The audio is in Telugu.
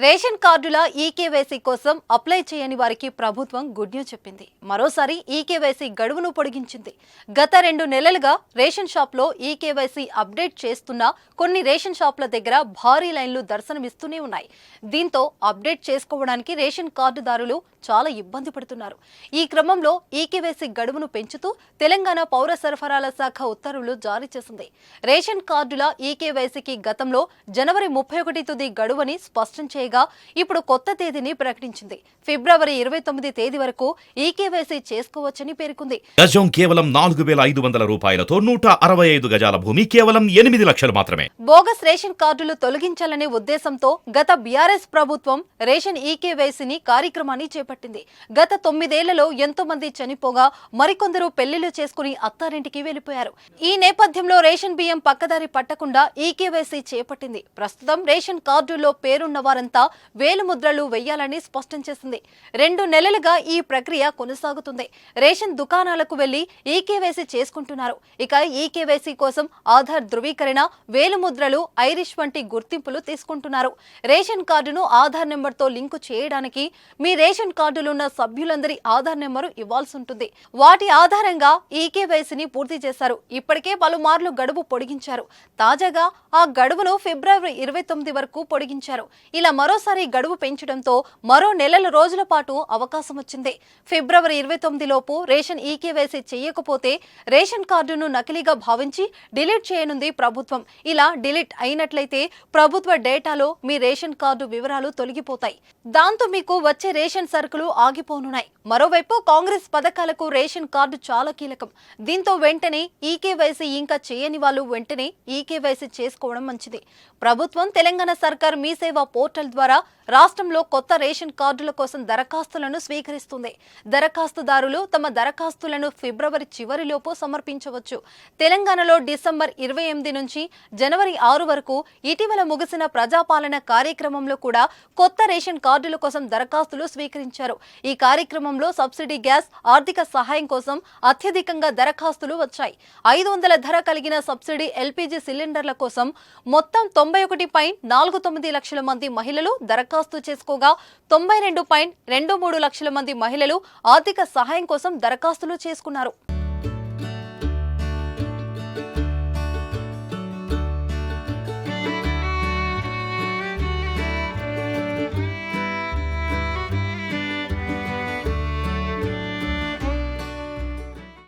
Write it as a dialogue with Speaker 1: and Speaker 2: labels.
Speaker 1: రేషన్ కార్డుల ఈకేవైసీ కోసం అప్లై చేయని వారికి ప్రభుత్వం గుడ్ న్యూస్ చెప్పింది. మరోసారి ఈకేవైసీ గడువును పొడిగించింది. గత 2 నెలలుగా రేషన్ షాప్లో ఈకేవైసీ అప్డేట్ చేస్తున్న కొన్ని రేషన్ షాపుల దగ్గర భారీ లైన్లు దర్శనమిస్తూనే ఉన్నాయి. దీంతో అప్డేట్ చేసుకోవడానికి రేషన్ కార్డుదారులు చాలా ఇబ్బంది పడుతున్నారు. ఈ క్రమంలో ఈకేవైసీ గడువును పెంచుతూ తెలంగాణ పౌర సరఫరాల శాఖ ఉత్తర్వులు జారీ చేసింది. రేషన్ కార్డుల ఈకేవైసీకి గతంలో జనవరి 31 తుది గడువని స్పష్టం చేయగా ఇప్పుడు కొత్త తేదీని ప్రకటించింది. ఫిబ్రవరి 29 తేదీ వరకు ఈకేవైసీ చేసుకోవచ్చని పేర్కొంది.
Speaker 2: గజం కేవలం 4,500 రూపాయలతో 165 గజాల భూమి కేవలం 8 లక్షలు మాత్రమే.
Speaker 1: బోగస్ రేషన్ కార్డులు తొలగించాలనే ఉద్దేశంతో గత బీఆర్ఎస్ ప్రభుత్వం రేషన్ ఈకేవైసీని కార్యక్రమాన్ని చేపట్టింది. గత 9 ఏళ్లలో ఎంతో మంది చనిపోగా మరికొందరు పెళ్లిళ్లు చేసుకుని అత్తారింటికి వెళ్లిపోయారు. ఈ నేపథ్యంలో రేషన్ బియ్యం పక్కదారి పట్టకుండా ఈకేవైసీ చేపట్టింది. ప్రస్తుతం రేషన్ కార్డుల్లో పేరున్న వారంతా వేలుముద్రలు వెయ్యాలని స్పష్టం చేసింది. 2 నెలలుగా ఈ ప్రక్రియ కొనసాగుతుంది. రేషన్ దుకాణాలకు వెళ్లి ఈకేవైసీ చేసుకుంటున్నారు. ఇక ఈకేవైసీ కోసం ఆధార్ ధృవీకరణ, వేలుముద్రలు, ఐరిష్ వంటి గుర్తింపులు తీసుకుంటున్నారు. రేషన్ కార్డును ఆధార్ నెంబర్తో లింకు చేయడానికి మీ రేషన్ కార్డులో ఉన్న సభ్యులందరి ఆధార్ నెంబరు ఇవ్వాల్సి ఉంటుంది. వాటి ఆధారంగా ఈకేవైసీని పూర్తి చేశారు. ఇప్పటికే పలుమార్లు గడువు పొడిగించారు. తాజాగా ఆ గడువును ఫిబ్రవరి 29 వరకు పొడిగించారు. ఇలా మరోసారి గడువు పెంచడంతో మరో నెలల రోజుల పాటు అవకాశం వచ్చింది. ఫిబ్రవరి 29 లోపు రేషన్ ఈకేవైసీ చేయకపోతే రేషన్ కార్డును నకిలీగా భావించి డిలీట్ చేయనుంది ప్రభుత్వం. ఇలా డిలీట్ అయినట్లయితే ప్రభుత్వ డేటాలో మీ రేషన్ కార్డు వివరాలు తొలగిపోతాయి. దాంతో మీకు వచ్చే రేషన్ సరుకులు ఆగిపోనున్నాయి. మరోవైపు కాంగ్రెస్ పథకాలకు రేషన్ కార్డు చాలా కీలకం. దీంతో వెంటనే ఈకేవైసీ ఇంకా చేయని వాళ్ళు వెంటనే ఈకేవైసీ చేసుకోవడం మంచిది. ప్రభుత్వం తెలంగాణ సర్కార్ మీ సేవ పోర్టల్ ద్వారా రాష్ట్రంలో కొత్త రేషన్ కార్డుల కోసం దరఖాస్తులను స్వీకరిస్తుంది. దరఖాస్తుదారులు తమ దరఖాస్తులను ఫిబ్రవరి చివరిలోపు సమర్పించవచ్చు. తెలంగాణలో డిసెంబర్ 28 నుంచి జనవరి 6 వరకు ఇటీవల ముగిసిన ప్రజాపాలన కార్యక్రమంలో కూడా కొత్త రేషన్ కార్డుల కోసం దరఖాస్తులు స్వీకరించారు. ఈ కార్యక్రమంలో సబ్సిడీ గ్యాస్, ఆర్థిక సహాయం కోసం అత్యధికంగా దరఖాస్తులు వచ్చాయి. 500 ధర కలిగిన సబ్సిడీ ఎల్పీజీ సిలిండర్ల కోసం మొత్తం 91.49 లక్షల మంది మహిళలు దరఖాస్తు చేసుకోగా 92.23 లక్షల మంది మహిళలు ఆర్థిక సహాయం కోసం దరఖాస్తులు చేసుకున్నారు.